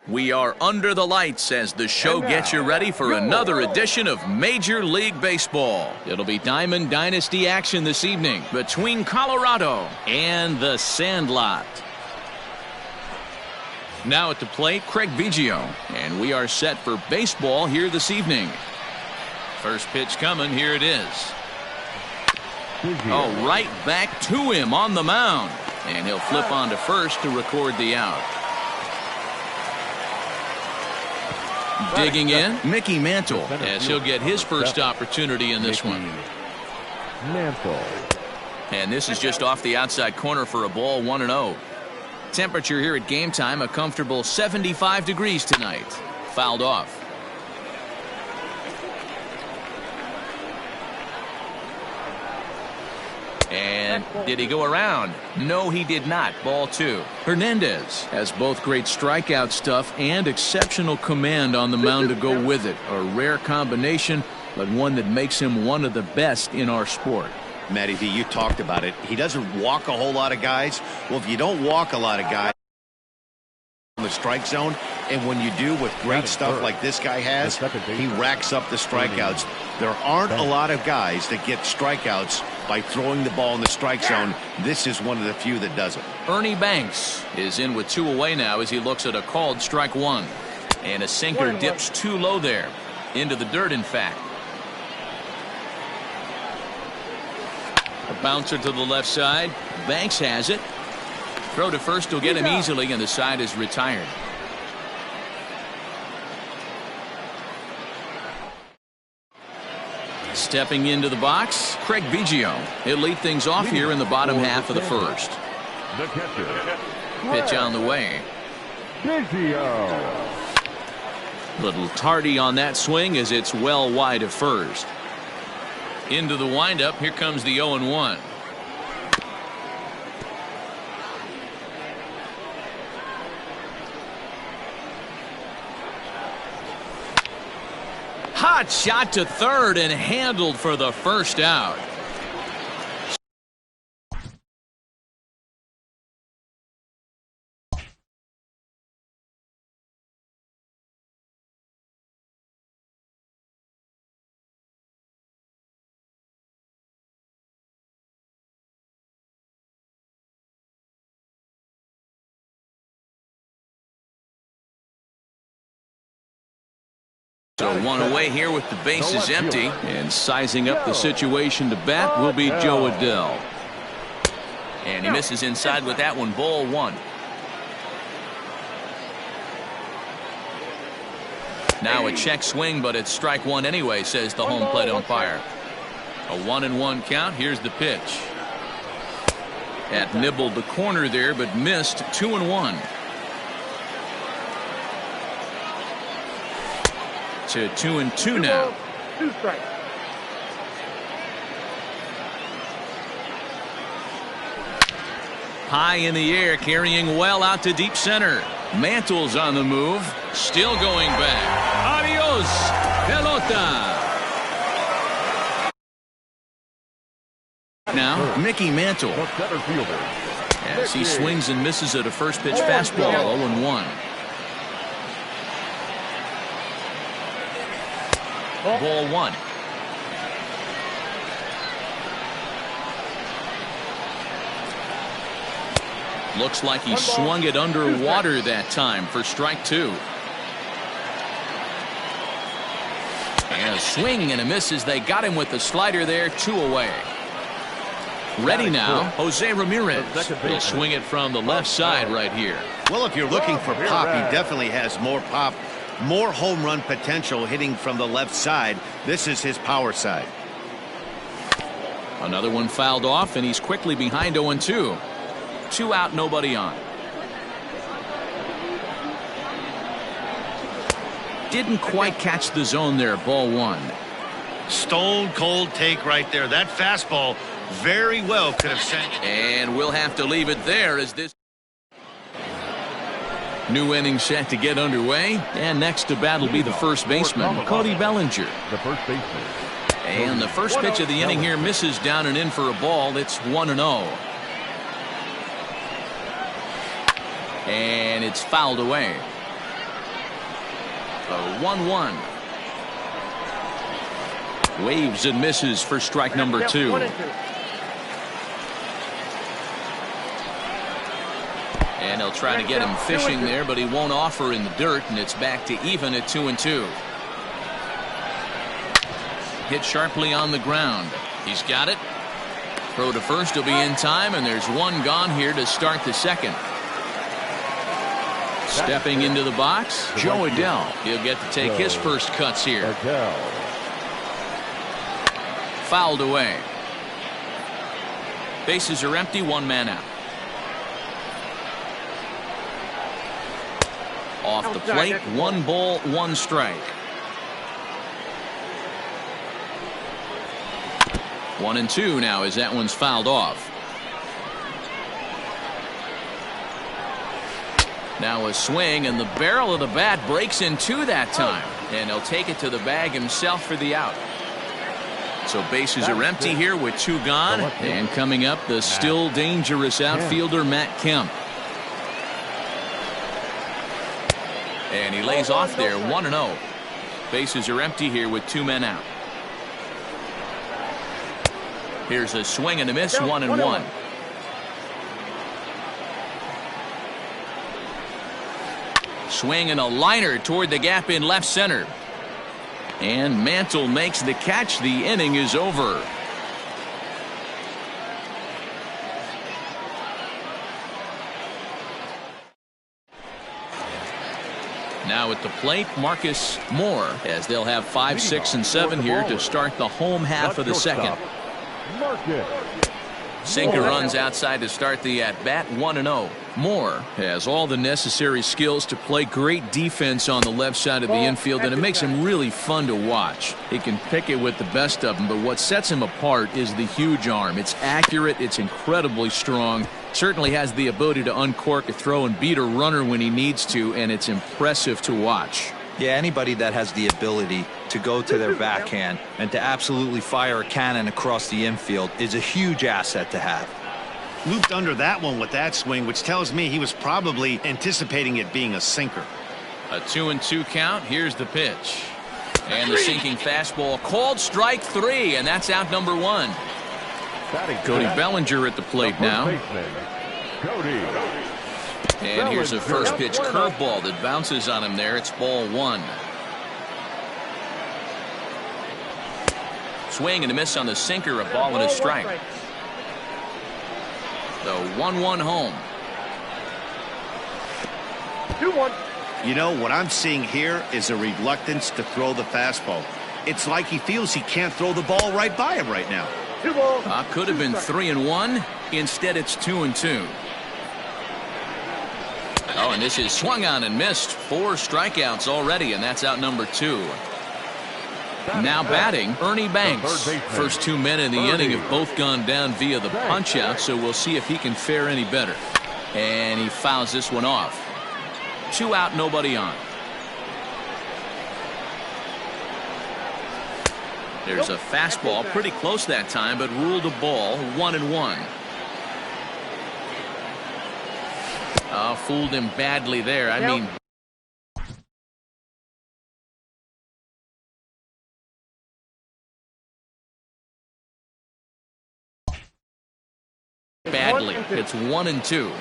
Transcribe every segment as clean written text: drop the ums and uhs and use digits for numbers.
We are under the lights as the show gets you ready for another edition of Major League Baseball. It'll be Diamond Dynasty action this evening between Colorado and the Sandlot. Now at the plate, Craig Biggio, and we are set for baseball here this evening. First pitch coming, here it is. Oh, right back to him on the mound, and he'll flip on to first to record the out. Digging in, Mickey Mantle, as he'll get his first opportunity in this one. And this is just off the outside corner for a ball, 1-0. Temperature here at game time, a comfortable 75 degrees tonight. Fouled off. And did he go around? No, he did not. Ball 2. Hernandez has both great strikeout stuff and exceptional command on the mound to go with it. A rare combination, but one that makes him one of the best in our sport. Matty V, you talked about it. He doesn't walk a whole lot of guys. Well, if you don't walk a lot of guys in the strike zone, and when you do with great stuff like this guy has, he racks up the strikeouts. There aren't a lot of guys that get strikeouts by throwing the ball in the strike zone. This is one of the few that does it. Ernie Banks is in with 2 away now as he looks at a called strike 1. And a sinker dips too low there. Into the dirt, in fact. A bouncer to the left side. Banks has it. Throw to first will get him easily, and the side is retired. Stepping into the box, Craig Biggio. He'll lead things off here in the bottom half of the first. Pitch on the way. Little tardy on that swing as it's well wide of first. Into the windup, here comes the 0-1. Hot shot to third and handled for the first out. So 1 away here with the bases empty, and sizing up the situation to bat will be Joe Adell. And he misses inside with that one, ball 1. Now a check swing, but it's strike 1 anyway, says the home plate umpire. A 1-1 count. Here's the pitch. That nibbled the corner there, but missed. 2-1. To 2-2 now. High in the air, carrying well out to deep center. Mantle's on the move, still going back. Adios, pelota. Now Mickey Mantle, as he swings and misses at a first pitch fastball. 0-1. Ball 1. Looks like he swung it underwater that time for strike 2. And a swing and a miss as they got him with the slider there. 2 away. Ready now, Jose Ramirez. He'll swing it from the left side right here. Well, if you're looking for pop, he definitely has more pop. More home run potential hitting from the left side. This is his power side. Another one fouled off, and he's quickly behind 0-2. 2 out, nobody on. Didn't quite catch the zone there. Ball 1. Stone cold take right there. That fastball very well could have sent. And we'll have to leave it there as this new inning set to get underway, and next to bat will be the first baseman, Cody Bellinger. The first baseman. And the first pitch of the inning here misses down and in for a ball. It's 1-0. And it's fouled away. The 1-1. Waves and misses for strike number 2. And he'll try to get him fishing there, but he won't offer in the dirt, and it's back to even at 2-2. Hit sharply on the ground. He's got it. Throw to first will be in time, and there's one gone here to start the second. Stepping into the box, Joe Adell. He'll get to take his first cuts here. Fouled away. Bases are empty, one man out. Off the plate, 1 ball, 1 strike. 1-2 now as that one's fouled off. Now a swing, and the barrel of the bat breaks in 2 that time, and he'll take it to the bag himself for the out. So bases are empty here with 2 gone, and coming up, the still dangerous outfielder Matt Kemp. And he lays off there, 1-0. Bases are empty here with 2 men out. Here's a swing and a miss, 1-1. Swing and a liner toward the gap in left center. And Mantle makes the catch. The inning is over. Now at the plate, Marcus Moore, as they'll have 5, 6, and 7 here to start the home half of the second. Sinker runs outside to start the at-bat, 1-0. Moore has all the necessary skills to play great defense on the left side of the infield, and it makes him really fun to watch. He can pick it with the best of them, but what sets him apart is the huge arm. It's accurate, it's incredibly strong, certainly has the ability to uncork a throw and beat a runner when he needs to, and it's impressive to watch. Yeah, anybody that has the ability to go to their backhand and to absolutely fire a cannon across the infield is a huge asset to have. Looped under that one with that swing, which tells me he was probably anticipating it being a sinker. A 2-2 count. Here's the pitch. And the sinking fastball called strike 3, and that's out number 1. Cody Bellinger at the plate now. And here's a first pitch curveball that bounces on him there. It's ball 1. Swing and a miss on the sinker, a ball and a strike. The 1-1 home. 2-1. You know, what I'm seeing here is a reluctance to throw the fastball. It's like he feels he can't throw the ball right by him right now. Could have been 3-1. Instead, it's 2-2. Oh, and this is swung on and missed. 4 strikeouts already, and that's out number 2. Now batting, Ernie Banks. First 2 men in the inning have both gone down via the punch-out, so we'll see if he can fare any better. And he fouls this one off. 2 out, nobody on. There's a fastball, pretty close that time, but ruled a ball, 1-1. Fooled him badly there. I mean, badly. It's 1-2.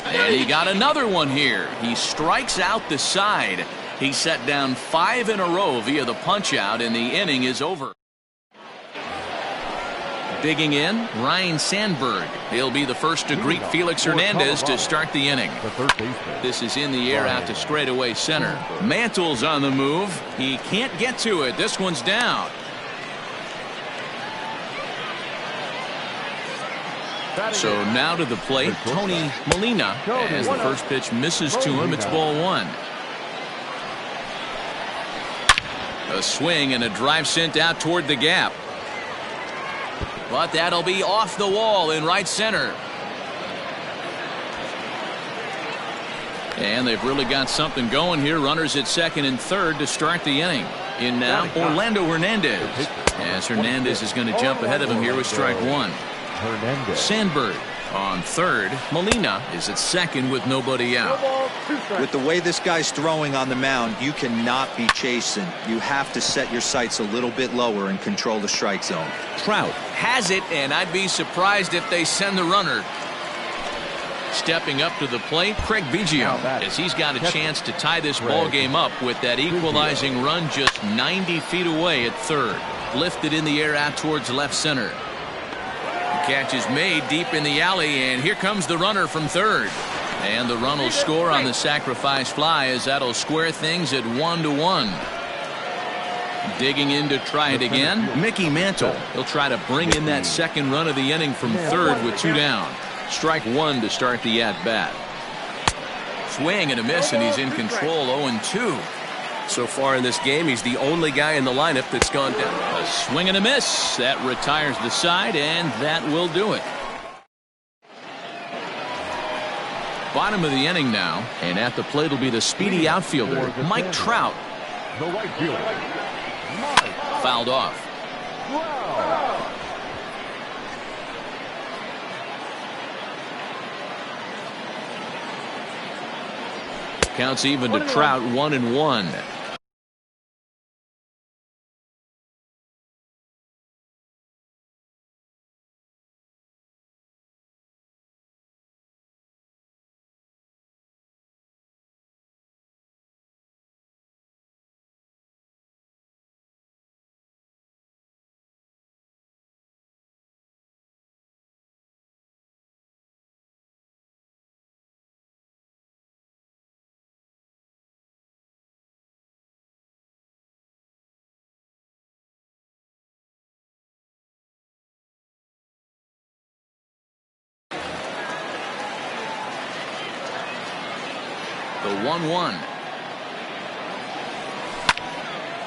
And he got another one here. He strikes out the side. He set down 5 in a row via the punch-out, and the inning is over. Digging in, Ryan Sandberg. He'll be the first to greet Felix Hernandez to start the inning. This is in the air out to straightaway center. Mantle's on the move. He can't get to it. This one's down. So now to the plate, Tony Molina. As the first pitch misses to him, it's ball 1. A swing and a drive sent out toward the gap. But that'll be off the wall in right center. And they've really got something going here. Runners at second and third to start the inning. In now, Orlando Hernandez. As Hernandez is going to jump ahead of him here with strike 1. Sandberg On third, Molina is at second with nobody out. With the way this guy's throwing on the mound, you cannot be chasing. You have to set your sights a little bit lower and control the strike zone. Trout has it, and I'd be surprised if they send the runner. Stepping up to the plate, Craig Biggio, as he's got a chance to tie this ball game up with that equalizing run just 90 feet away at third. Lifted in the air out towards left center. The catch is made deep in the alley, and here comes the runner from third. And the run will score on the sacrifice fly, as that'll square things at 1-1. Digging in to try it again, Mickey Mantle. He'll try to bring in that second run of the inning from third with 2 down. Strike 1 to start the at-bat. Swing and a miss, and he's in control. 0-2. So far in this game, he's the only guy in the lineup that's gone down. A swing and a miss. That retires the side, and that will do it. Bottom of the inning now, and at the plate will be the speedy outfielder, Mike Trout. The right fielder, Fouled off. Counts even to Trout, 1-1. The 1-1.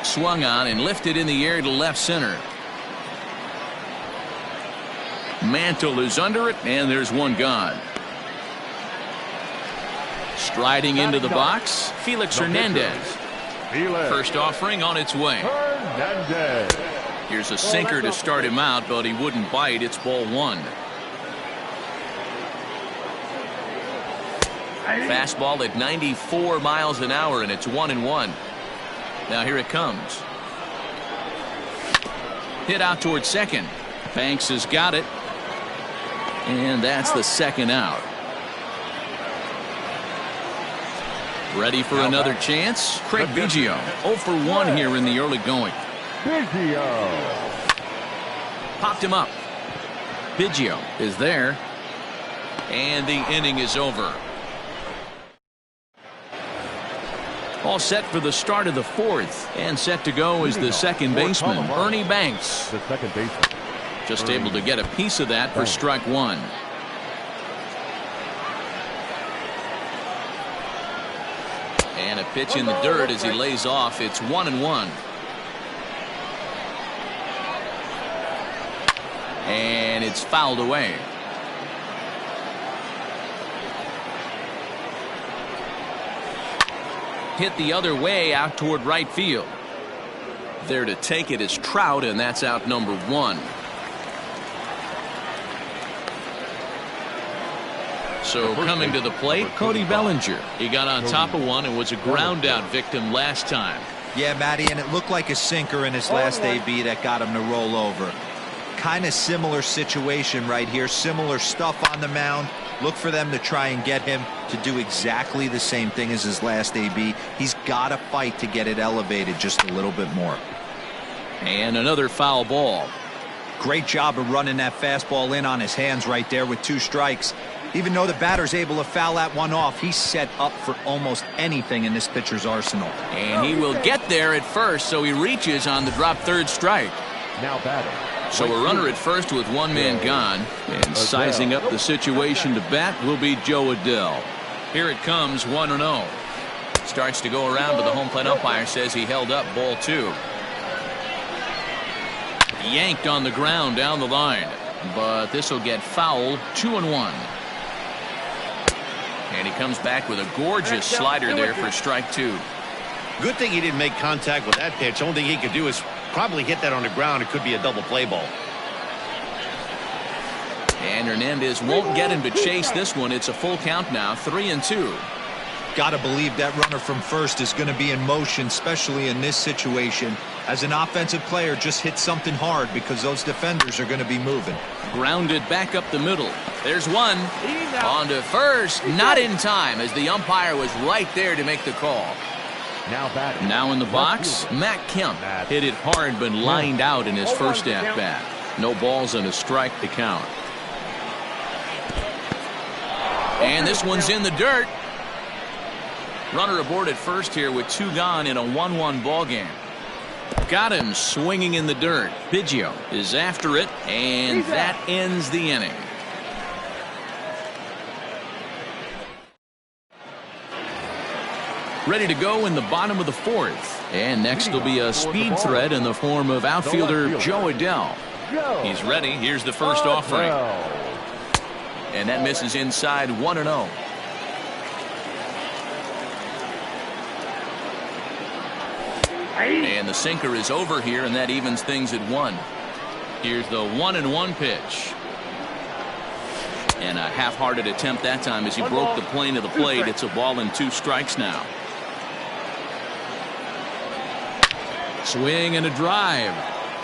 Swung on and lifted in the air to left center. Mantle is under it, and there's one gone. Striding into the box, Felix Hernandez. First offering on its way. Here's a sinker to start him out, but he wouldn't bite. It's ball 1. Fastball at 94 miles an hour, and it's 1-1. Now here it comes. Hit out towards second. Banks has got it. And that's the second out. Ready for another chance? Craig Biggio, 0 for 1 here in the early going. Popped him up. Biggio is there. And the inning is over. All set for the start of the 4th, and set to go is the second baseman, Ernie Banks. the second baseman. Just able to get a piece of that for strike 1. And a pitch in the dirt as he lays off. It's 1-1. And it's fouled away. Hit the other way out toward right field. There to take it is Trout, and that's out number 1. So coming to the plate, Cody Bellinger. He got on top of one and was a ground out victim last time. Yeah, Matty, and it looked like a sinker in his last AB that got him to roll over. Kind of similar situation right here. Similar stuff on the mound. Look for them to try and get him to do exactly the same thing as his last AB. He's got to fight to get it elevated just a little bit more. And another foul ball. Great job of running that fastball in on his hands right there with 2 strikes. Even though the batter's able to foul that one off, he's set up for almost anything in this pitcher's arsenal. And he will get there at first, so he reaches on the drop third strike. Now batting. So a runner at first with 1 man gone, and sizing up the situation to bat will be Joe Adell. Here it comes, 1-0. Starts to go around, but the home plate umpire says he held up ball 2. Yanked on the ground down the line, but this will get fouled. 2-1. And he comes back with a gorgeous slider there for strike 2. Good thing he didn't make contact with that pitch. Only thing he could do is probably hit that on the ground. It could be a double play ball. And Hernandez won't get him to chase this one. It's a full count now, 3-2. Got to believe that runner from first is going to be in motion, especially in this situation. As an offensive player, just hit something hard because those defenders are going to be moving. Grounded back up the middle. There's one. On to first. Not in time as the umpire was right there to make the call. Now in the box, Matt Kemp hit it hard but lined out in his first at-bat. No balls and a strike to count. And this one's in the dirt. Runner aboard at first here with 2 gone in a 1-1 ball game. Got him swinging in the dirt. Biggio is after it, and that ends the inning. Ready to go in the bottom of the 4th. And next will be a speed threat in the form of outfielder Joe Adell. He's ready. Here's the first offering. And that misses inside, 1-0. And the sinker is over here, and that evens things at 1. Here's the 1-1 pitch. And a half-hearted attempt that time as he broke the plane of the plate. It's a ball and 2 strikes now. Swing and a drive.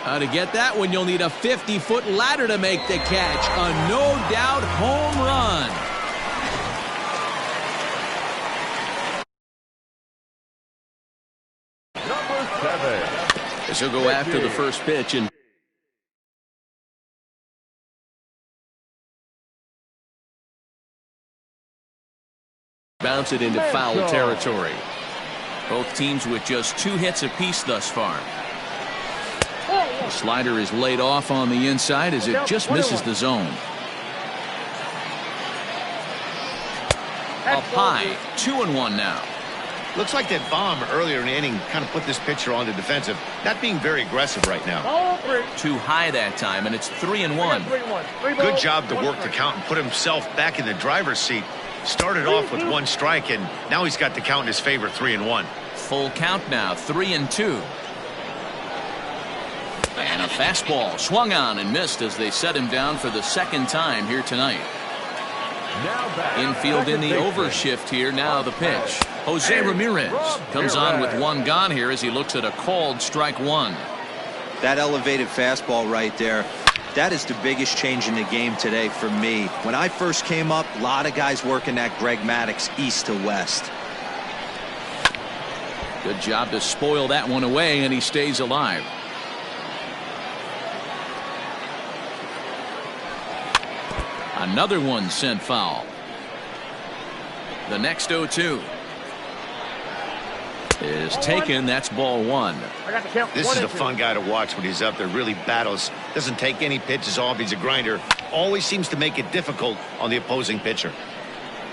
To get that one, you'll need a 50-foot ladder to make the catch. A no-doubt home run. As he'll go after the first pitch and bounce it into foul territory. Both teams with just 2 hits apiece thus far. The slider is laid off on the inside as it just misses the zone. Up high, 2-1 now. Looks like that bomb earlier in the inning kind of put this pitcher on the defensive. Not being very aggressive right now. Too high that time, and it's 3-1. Good job to work the count and put himself back in the driver's seat. Started off with 1 strike, and now he's got the count in his favor, 3-1. Full count now, 3-2. And a fastball swung on and missed as they set him down for the 2nd time here tonight. Infield in the overshift here. Now the pitch. Jose Ramirez comes on with 1 gone here as he looks at a called strike 1. That elevated fastball right there, that is the biggest change in the game today for me. When I first came up, a lot of guys working that Greg Maddux east to west. Good job to spoil that one away, and he stays alive. Another one sent foul. The next 0-2 is taken. That's ball 1. This is a fun guy to watch when he's up there. Really battles. Doesn't take any pitches off. He's a grinder. Always seems to make it difficult on the opposing pitcher.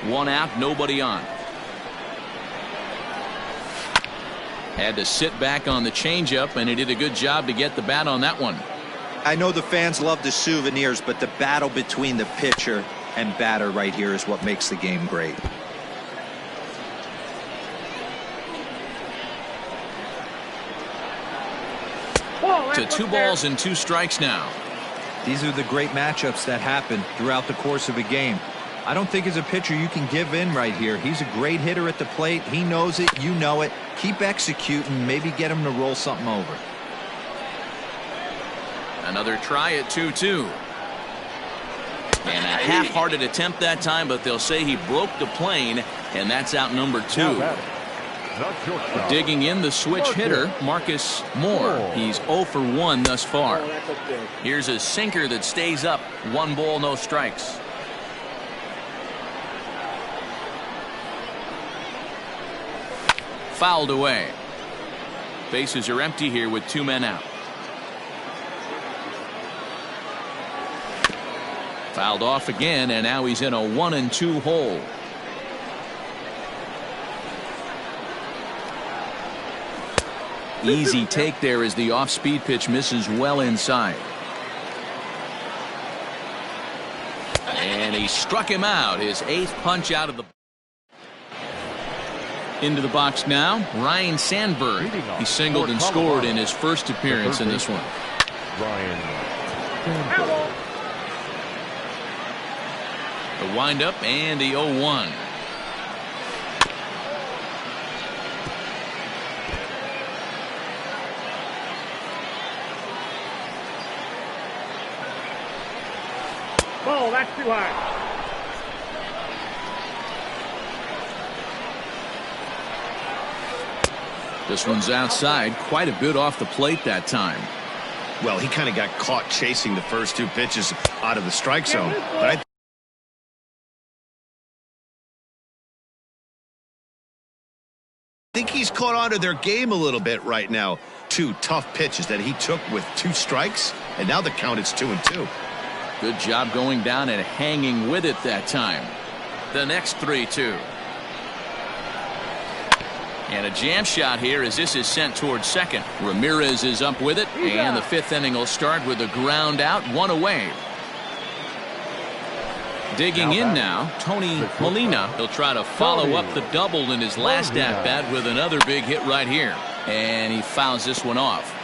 1 out, nobody on. Had to sit back on the changeup, and he did a good job to get the bat on that one. I know the fans love the souvenirs, but the battle between the pitcher and batter right here is what makes the game great. To 2 balls and 2 strikes now. These are the great matchups that happen throughout the course of a game. I don't think as a pitcher you can give in right here. He's a great hitter at the plate. He knows it. You know it. Keep executing. Maybe get him to roll something over. Another try at 2-2. And a half-hearted attempt that time, but they'll say he broke the plane, and that's out number 2. Digging in the switch hitter, Marcus Moore. He's 0 for 1 thus far. Here's a sinker that stays up. 1 ball, no strikes. Fouled away. Bases are empty here with 2 men out. Fouled off again, and now he's in a 1-2 hole. Easy take there as the off-speed pitch misses well inside. And he struck him out. His 8th punch out of the... Into the box now, Ryan Sandberg. He singled and scored in his first appearance in this one. The windup and the 0-1. Oh, that's too high. This one's outside, quite a bit off the plate that time. Well, he kind of got caught chasing the first two pitches out of the strike zone. But I think he's caught on to their game a little bit right now. Two tough pitches that he took with 2 strikes, and now the count is 2-2. Good job going down and hanging with it that time. The next 3-2. And a jam shot here as this is sent towards second. Ramirez is up with it, and the 5th inning will start with a ground out, 1 away. Digging in now, Tony Molina. He'll try to follow up the double in his last at-bat with another big hit right here. And he fouls this one off.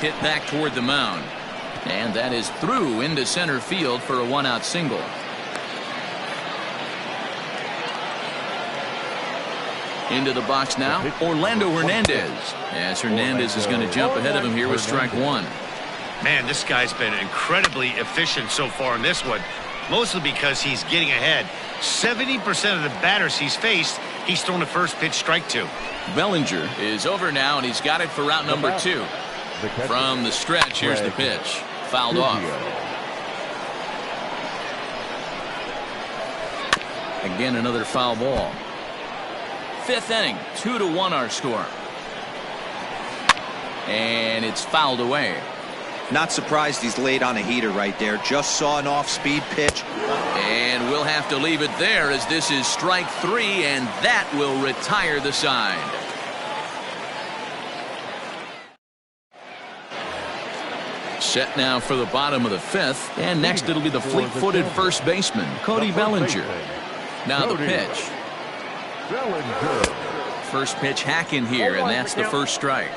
Hit back toward the mound. And that is through into center field for a 1-out single. Into the box now, Orlando Hernandez. As Hernandez is going to jump ahead of him here with strike 1. Man, this guy's been incredibly efficient so far in this one, mostly because he's getting ahead. 70% of the batters he's faced, he's thrown the first pitch strike 2. Bellinger is over now, and he's got it for route number 2. From the stretch, here's the pitch. Fouled off. Again, another foul ball. 5th inning, 2-1 our score. And it's fouled away. Not surprised he's laid on a heater right there. Just saw an off-speed pitch. And we'll have to leave it there as this is strike 3, and that will retire the side. Set now for the bottom of the 5th, and next it'll be the fleet-footed first baseman, Cody Bellinger. Now the pitch. First pitch hacking here, and that's the first strike.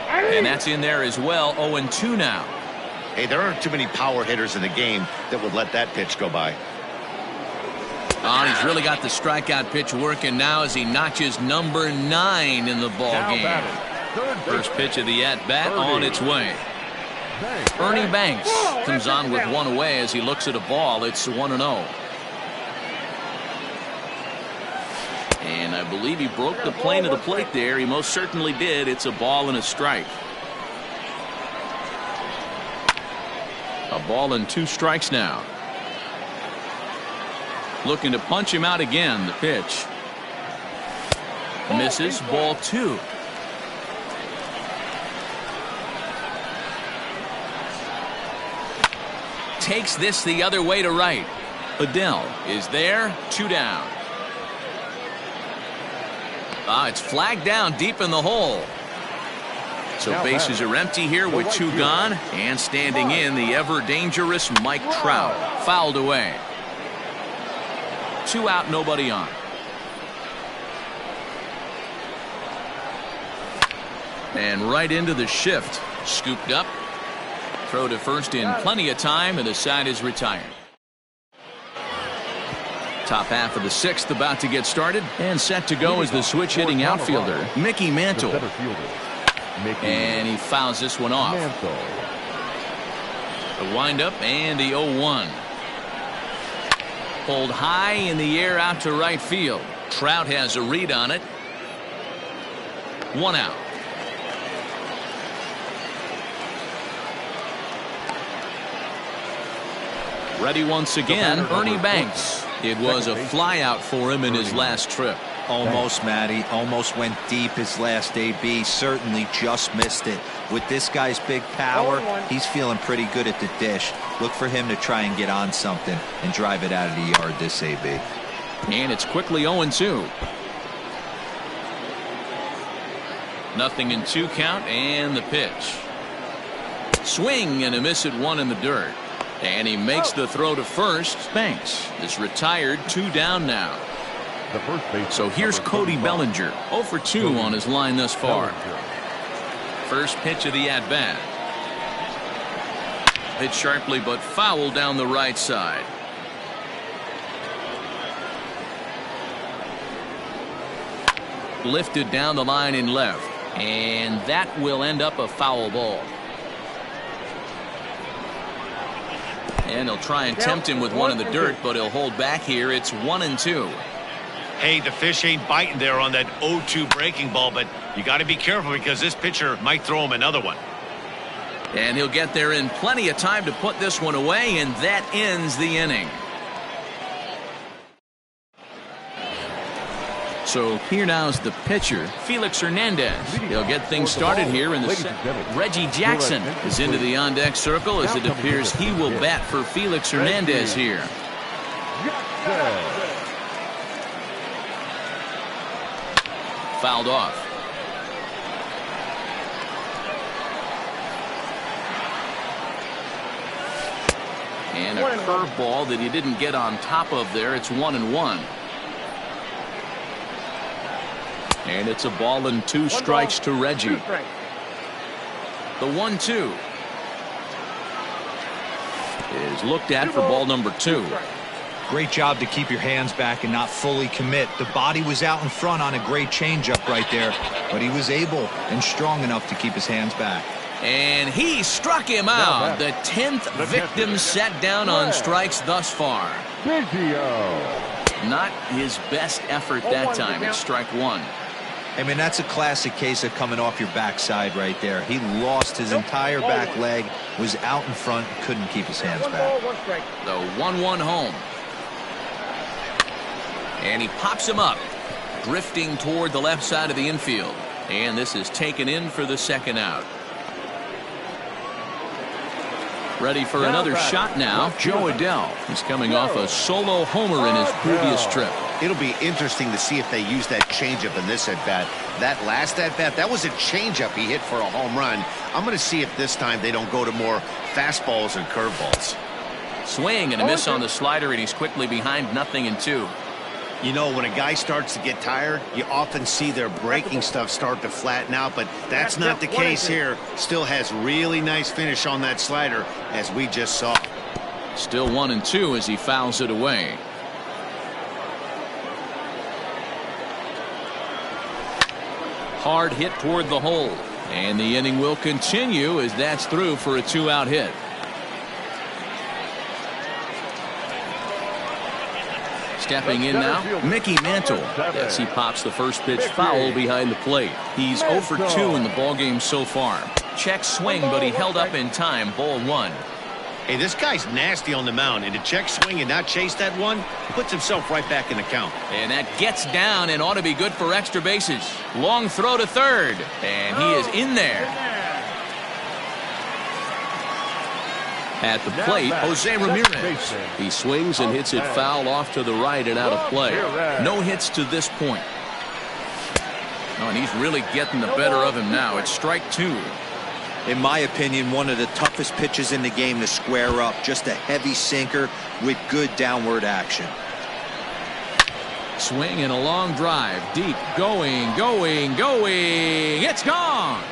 And that's in there as well. 0-2 now. Hey, there aren't too many power hitters in the game that would let that pitch go by. Oh, he's really got the strikeout pitch working now as he notches number 9 in the ball game. First pitch of the at-bat on its way. Ernie Banks comes on with 1 away as he looks at a ball. It's 1-0. And I believe he broke the plane of the plate there. He most certainly did. It's a ball and a strike. A ball and 2 strikes now. Looking to punch him out again. The pitch. Misses. Ball 2. Takes this the other way to right. Adele is there. 2 down. It's flagged down deep in the hole. So bases are empty here with 2 gone. And standing in, the ever-dangerous Mike Trout. Fouled away. 2 out, nobody on. And right into the shift. Scooped up. Throw to first in plenty of time, and the side is retired. Top half of the 6th about to get started, and set to go is the switch-hitting outfielder, Mickey Mantle. And he fouls this one off. The windup and the 0-1. Pulled high in the air out to right field. Trout has a read on it. 1 out. Ready once again, Ernie Banks. It was a flyout for him in his last trip. Almost, Matty. Almost went deep his last AB. Certainly just missed it. With this guy's big power, he's feeling pretty good at the dish. Look for him to try and get on something and drive it out of the yard this AB. And it's quickly 0-2. Nothing in 2 count, and the pitch. Swing and a miss at 1 in the dirt. And he makes the throw to first. Banks is retired. 2 down now. The first base. So here's Cody Bellinger, 0 for 2 on his line thus far. First pitch of the at-bat. Hit sharply but foul down the right side. Lifted down the line in left, and that will end up a foul ball. And he'll try and tempt him with one in the dirt, but he'll hold back here. It's 1-2. Hey, the fish ain't biting there on that 0-2 breaking ball, but you got to be careful because this pitcher might throw him another one. And he'll get there in plenty of time to put this one away, and that ends the inning. So here now is the pitcher, Felix Hernandez. He'll get things started here in the second. Reggie Jackson is into the on-deck circle as it appears he will bat for Felix Hernandez here. Fouled off. And a curveball that he didn't get on top of there. It's 1-1. And it's a ball and 2 strikes to Reggie. The 1-2 is looked at for ball number 2. Great job to keep your hands back and not fully commit. The body was out in front on a great changeup right there, but he was able and strong enough to keep his hands back. And he struck him out. The 10th victim set down on strikes thus far. Not his best effort that time. It's strike 1. I mean, that's a classic case of coming off your backside right there. He lost his entire back leg, was out in front, couldn't keep his hands back. The 1-1 home. And he pops him up, drifting toward the left side of the infield. And this is taken in for the second out. Ready for another shot now, Joe Adell. He's coming off a solo homer in his previous trip. It'll be interesting to see if they use that changeup in this at-bat. That last at-bat, that was a changeup he hit for a home run. I'm going to see if this time they don't go to more fastballs and curveballs. Swing and a miss on the slider, and he's quickly behind 0-2. You know, when a guy starts to get tired, you often see their breaking stuff start to flatten out, but that's not the case here. Still has really nice finish on that slider, as we just saw. Still 1-2 as he fouls it away. Hard hit toward the hole, and the inning will continue as that's through for a 2-out hit. Stepping in now, Mickey Mantle. Yes, he pops the first pitch foul behind the plate. He's 0 for 2 in the ballgame so far. Check swing, but he held up in time. Ball 1. Hey, this guy's nasty on the mound, and to check swing and not chase that one, puts himself right back in the count. And that gets down and ought to be good for extra bases. Long throw to third, and he is in there. At the plate, Jose Ramirez. He swings and hits it foul off to the right and out of play. No hits to this point. Oh, and he's really getting the better of him now. It's strike 2. In my opinion, one of the toughest pitches in the game to square up. Just a heavy sinker with good downward action. Swing and a long drive. Deep. Going. It's gone.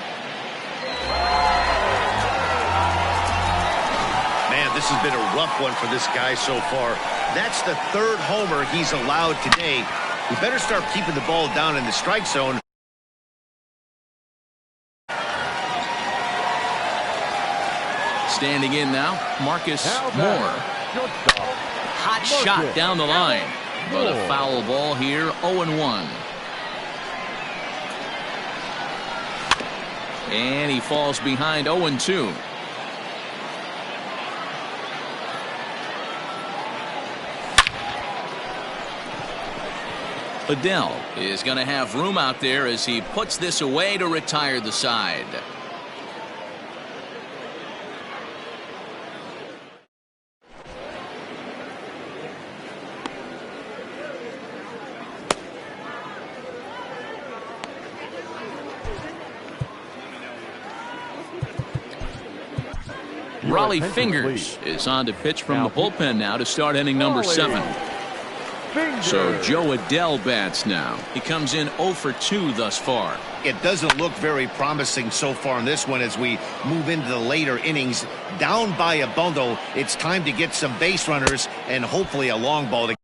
Man, this has been a rough one for this guy so far. That's the 3rd homer he's allowed today. We better start keeping the ball down in the strike zone. Standing in now, Marcus Moore. Hot shot down the line. But a foul ball here, 0-1. And he falls behind 0-2. Adell is going to have room out there as he puts this away to retire the side. Raleigh Fingers is on to pitch from the bullpen now to start inning number 7. So Joe Adele bats now. He comes in 0 for 2 thus far. It doesn't look very promising so far in this one as we move into the later innings. Down by a bundle, it's time to get some base runners and hopefully a long ball to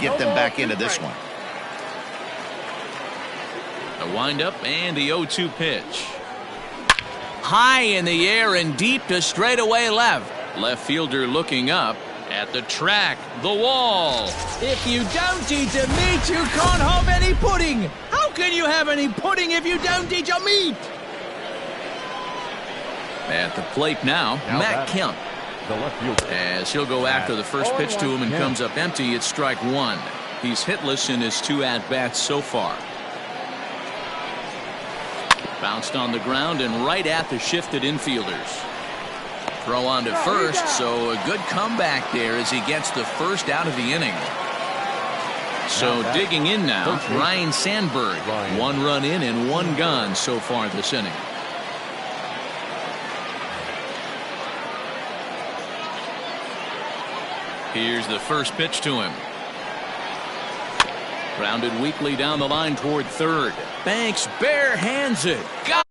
get them back into this one. A windup and the 0-2 pitch. High in the air and deep to straightaway left. Left fielder looking up at the track, the wall. If you don't eat a meat, you can't have any pudding. How can you have any pudding if you don't eat your meat? At the plate now Matt Kemp. The left fielder. As he'll go after the first pitch to him and comes up empty, it's strike 1. He's hitless in his 2 at-bats so far. Bounced on the ground and right at the shifted infielders. Throw on to first, so a good comeback there as he gets the first out of the inning. So digging in now, Ryan Sandberg. 1 run in and 1 gone so far this inning. Here's the first pitch to him. Grounded weakly down the line toward third. Banks bare hands it. Got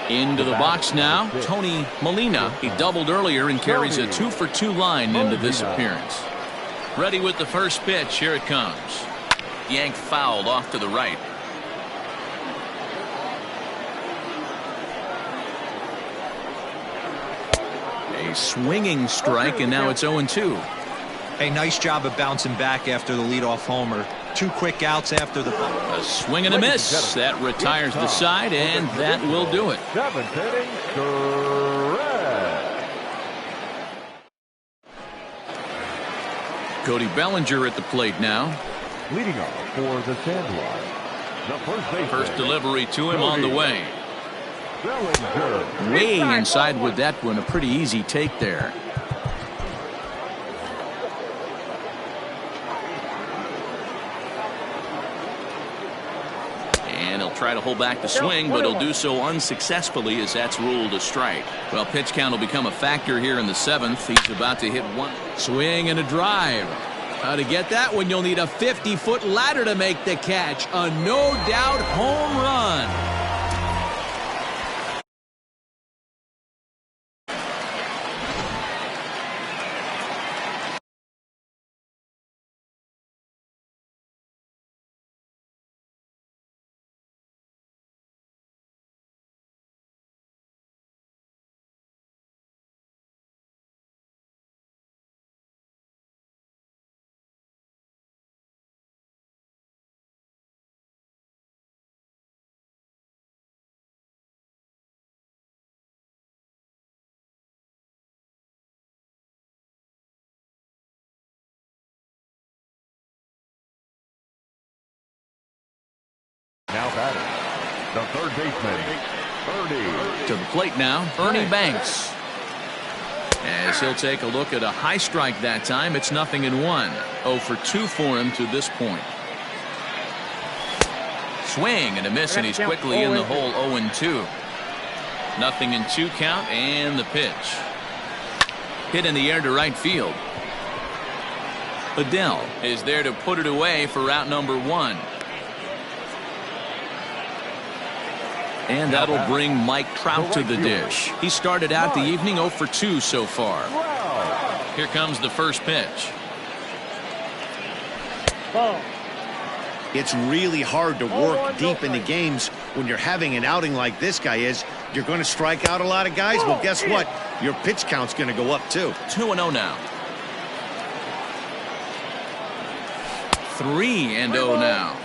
into the box now, Tony Molina. He doubled earlier and carries a 2 for 2 line into this appearance. Ready with the first pitch. Here it comes. Yanked fouled off to the right. A swinging strike, and now it's 0-2. Hey, nice job of bouncing back after the leadoff homer. 2 quick outs after the ball. A swing and a miss. That retires the side, and that will do it. 7th inning, correct. Cody Bellinger at the plate now. Leading off for the Sandlot, the first baseman. First delivery to him on the way. Bellinger. Way inside with that one. A pretty easy take there. And he'll try to hold back the swing, but he'll do so unsuccessfully as that's ruled a strike. Well, pitch count will become a factor here in the 7th. He's about to hit 1. Swing and a drive. How to get that one? You'll need a 50-foot ladder to make the catch. A no-doubt home run. Now batting, the third baseman, Ernie. To the plate now, Ernie Banks. As he'll take a look at a high strike that time, it's 0-1. 0 for 2 for him to this point. Swing and a miss, and he's quickly in the hole. 0-2. 0-2 count, and the pitch. Hit in the air to right field. Adele is there to put it away for out number 1. And that'll bring Mike Trout to the dish. He started out the evening 0 for 2 so far. Here comes the first pitch. It's really hard to work deep into games when you're having an outing like this guy is. You're going to strike out a lot of guys. Well, guess what? Your pitch count's going to go up too. 2-0 now. 3-0 now.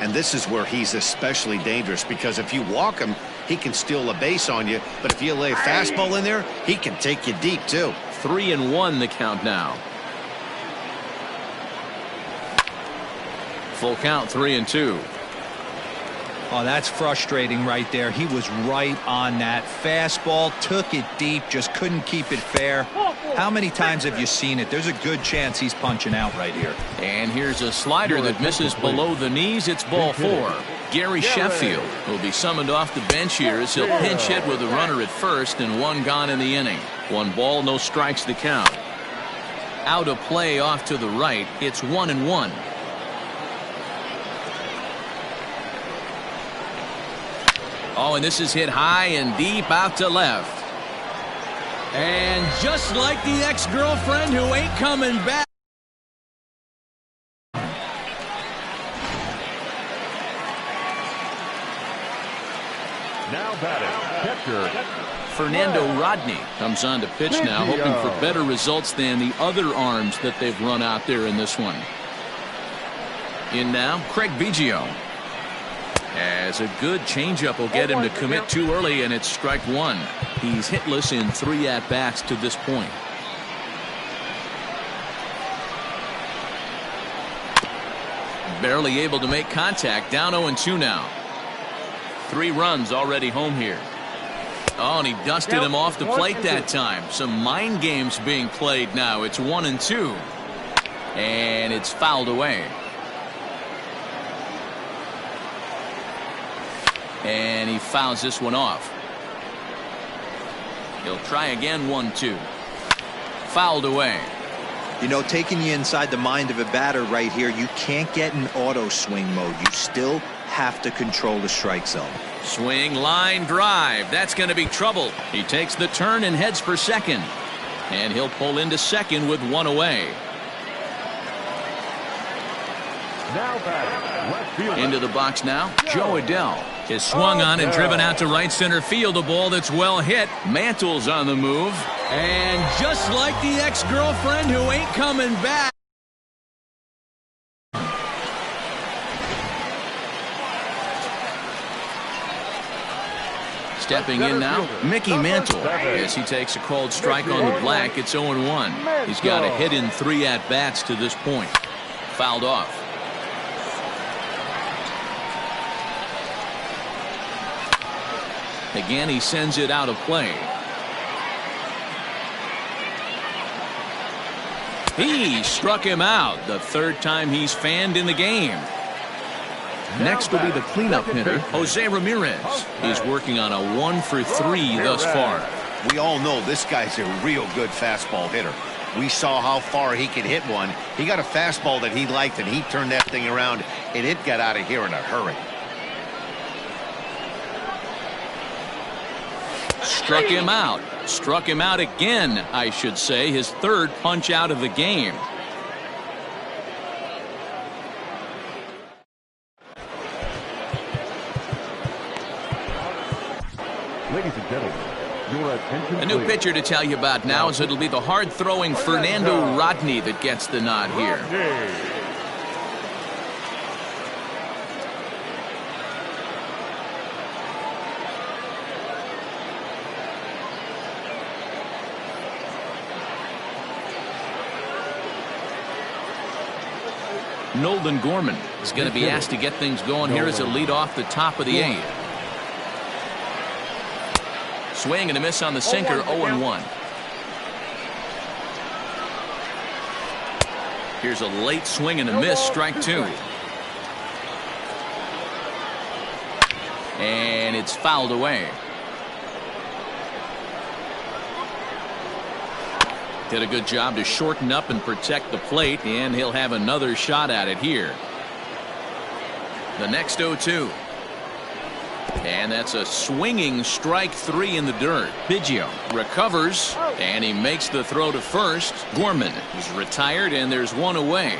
And this is where he's especially dangerous, because if you walk him, he can steal a base on you. But if you lay a fastball in there, he can take you deep too. 3-1 the count now. Full count, 3-2. Oh, that's frustrating right there. He was right on that. Fastball, took it deep, just couldn't keep it fair. How many times have you seen it? There's a good chance he's punching out right here. And here's a slider that misses below the knees. It's ball 4. Gary Sheffield will be summoned off the bench here as he'll pinch hit with a runner at first and one gone in the inning. 1 ball, no strikes to count. Out of play off to the right. It's 1-1. Oh, and this is hit high and deep out to left. And just like the ex-girlfriend who ain't coming back. Now batting, catcher Fernando Rodney comes on to pitch now, hoping for better results than the other arms that they've run out there in this one. In now, Craig Biggio. As a good changeup will get him to commit too early, and it's strike 1. He's hitless in 3 at-bats to this point. Barely able to make contact. Down 0-2 now. 3 runs already home here. Oh, and he dusted him off the plate that time. Some mind games being played now. It's 1-2. And it's fouled away. And he fouls this one off. He'll try again. 1-2. Fouled away. You know, taking you inside the mind of a batter right here, you can't get in auto swing mode. You still have to control the strike zone. Swing, line, drive. That's going to be trouble. He takes the turn and heads for second. And he'll pull into second with 1 away. now batting, left fielder. Into the box now, Joe Adell is swung on and driven out to right center field. A ball that's well hit. Mantle's on the move. And just like the ex-girlfriend who ain't coming back. Stepping in now, Mickey Mantle, as he takes a called strike on the black. It's 0-1. He's got a hit in 3 at-bats to this point. Fouled off. Again, he sends it out of play. He struck him out, the 3rd time he's fanned in the game. Next will be the cleanup hitter, Jose Ramirez. He's working on a 1-for-3 thus far. We all know this guy's a real good fastball hitter. We saw how far he could hit one. He got a fastball that he liked, and he turned that thing around, and it got out of here in a hurry. Struck him out. Struck him out again, I should say. His 3rd punch out of the game. Ladies and gentlemen, your attention, A new please. pitcher to tell you about now is it'll be the hard-throwing Fernando Rodney that gets the nod here. Nolan Gorman is going to be asked to get things going here as a lead off the top of the 8th. Swing and a miss on the sinker, 0-1. Here's a late swing and a miss, strike 2. And it's fouled away. Did a good job to shorten up and protect the plate, and he'll have another shot at it here. The next 0-2. And that's a swinging strike 3 in the dirt. Biggio recovers, and he makes the throw to first. Gorman is retired, and there's 1 away.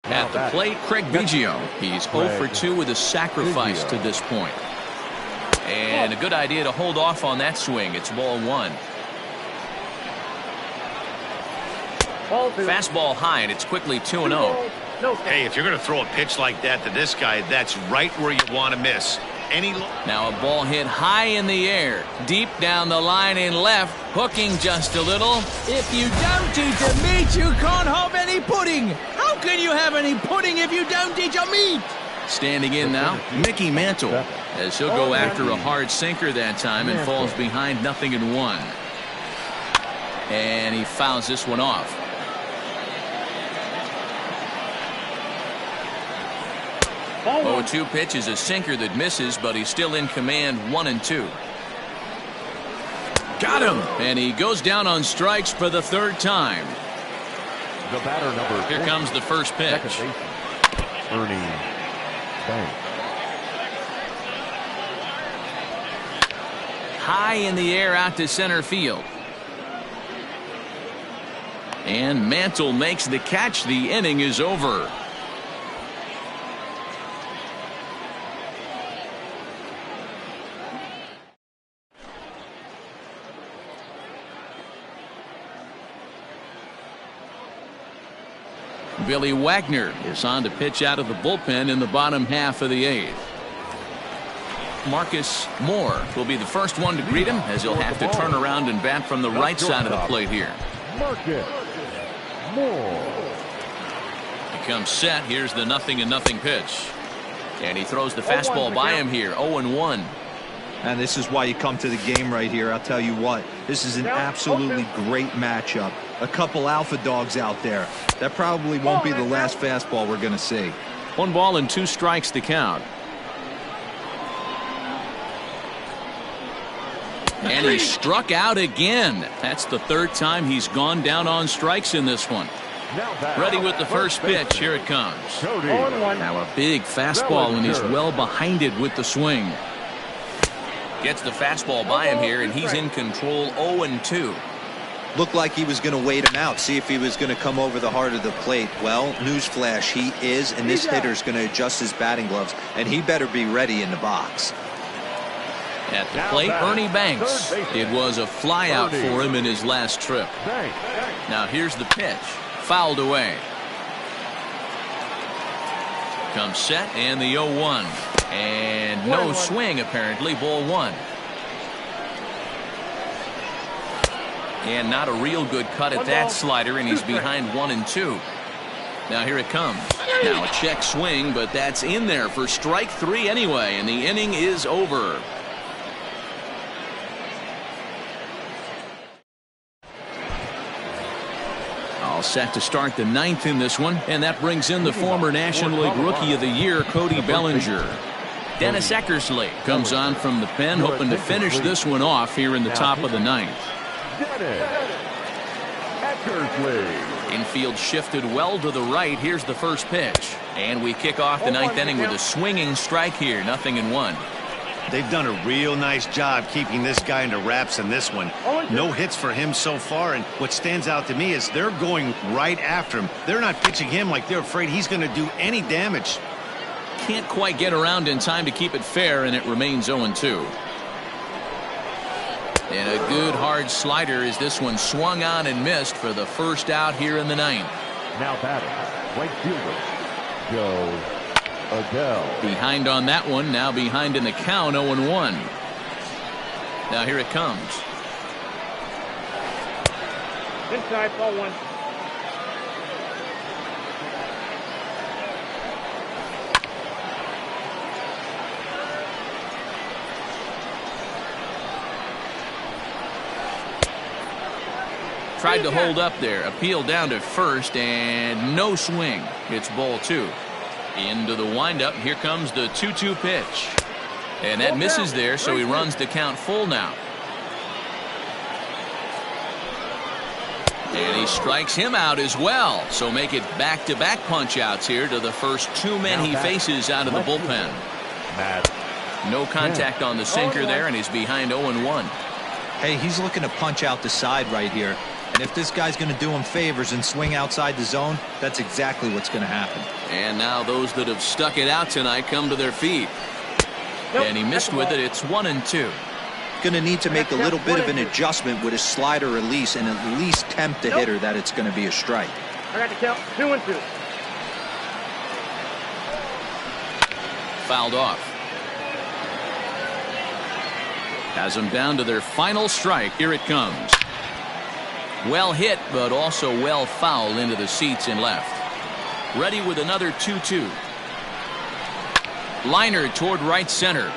At the plate, Craig Biggio. He's 0-for-2 with a sacrifice to this point. And a good idea to hold off on that swing. It's ball 1. Fastball high, and it's quickly 2-0. Hey, if you're going to throw a pitch like that to this guy, that's right where you want to miss. Now a ball hit high in the air, deep down the line in left, hooking just a little. If you don't eat the meat, you can't have any pudding. How can you have any pudding if you don't eat your meat? Standing in now, Mickey Mantle, as he'll go after a hard sinker that time and falls behind 0-1. And he fouls this one off. 0-2 pitch is a sinker that misses, but he's still in command. 1-2. Got him, and he goes down on strikes for the third time. The batter number. Here comes the first pitch. Ernie Banks. High in the air out to center field. And Mantle makes the catch. The inning is over. Billy Wagner is on to pitch out of the bullpen in the bottom half of the eighth. Marcus Moore will be the first one to greet him, as he'll have to turn around and bat from the right side of the plate here. Marcus Moore. He comes set. Here's the 0-0 pitch. And he throws the fastball by him here. 0-1. And this is why you come to the game right here. I'll tell you what, this is an absolutely great matchup. A couple alpha dogs out there. That probably won't be the last fastball we're going to see. 1 ball and 2 strikes to count. And he struck out again. That's the third time he's gone down on strikes in this one. Ready with the first pitch. Here it comes. Now a big fastball, and he's well behind it with the swing. Gets the fastball by him here, and he's in control. 0-2. Looked like he was going to wait him out, see if he was going to come over the heart of the plate. Well, newsflash, he is, and this hitter's going to adjust his batting gloves, and he better be ready in the box. At the plate, Ernie Banks. It was a flyout for him in his last trip. Now here's the pitch. Fouled away. Comes set, and the 0-1. And no swing, apparently. Ball 1. And not a real good cut at that slider, and he's behind 1-2. Now here it comes. Now a check swing, but that's in there for strike 3 anyway, and the inning is over. All set to start the 9th in this one, and that brings in the former National League Rookie of the Year, Cody Bellinger. Dennis Eckersley comes on from the pen, hoping to finish this one off here in the top of the 9th. Dennis Eckersley. Infield shifted well to the right. Here's the first pitch, and we kick off the 9th inning with a swinging strike here. 0-1. They've done a real nice job keeping this guy into wraps in this one. No hits for him so far, and what stands out to me is they're going right after him. They're not pitching him like they're afraid he's going to do any damage. Can't quite get around in time to keep it fair, and it remains 0-2. And a good hard slider as this one swung on and missed for the first out here in the 9th. Now batting, right fielder, Joe Adele. Behind on that one, now behind in the count. 0-1. Now here it comes. Inside, ball 1. Tried to hold up there. Appeal down to first, and no swing. It's ball 2. Into the windup. Here comes the 2-2 pitch. And that misses there, so he runs the count full now. And he strikes him out as well. So make it back-to-back punch-outs here to the first 2 men he faces out of the bullpen. No contact on the sinker there, and he's behind 0-1. Hey, he's looking to punch out the side right here. And if this guy's going to do him favors and swing outside the zone, that's exactly what's going to happen. And now those that have stuck it out tonight come to their feet. And he missed with it. It's 1-2. Going to need to make a little bit of an adjustment with his slider release and at least tempt the hitter that it's going to be a strike. I got the count. 2-2. Fouled off. Has them down to their final strike. Here it comes. Well hit, but also well fouled into the seats in left. Ready with another 2-2. Liner toward right center.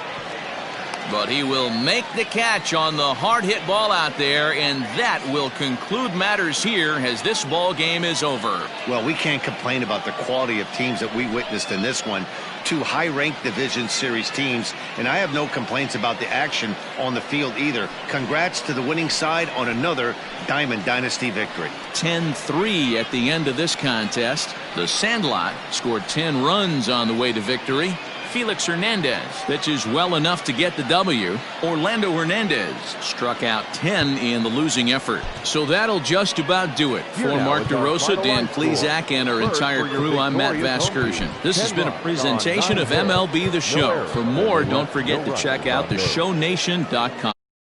But he will make the catch on the hard hit ball out there, and that will conclude matters here as this ball game is over. Well, we can't complain about the quality of teams that we witnessed in this one. Two high-ranked division series teams, and I have no complaints about the action on the field either. Congrats to the winning side on another Diamond Dynasty victory. 10-3 at the end of this contest. The Sandlot scored 10 runs on the way to victory. Felix Hernandez pitches well enough to get the W. Orlando Hernandez struck out 10 in the losing effort. So that'll just about do it. For Mark DeRosa, Dan Plesac, and our entire crew, I'm Matt Vasgersian. This has been a presentation of MLB The Show. For more, don't forget to check out theshownation.com.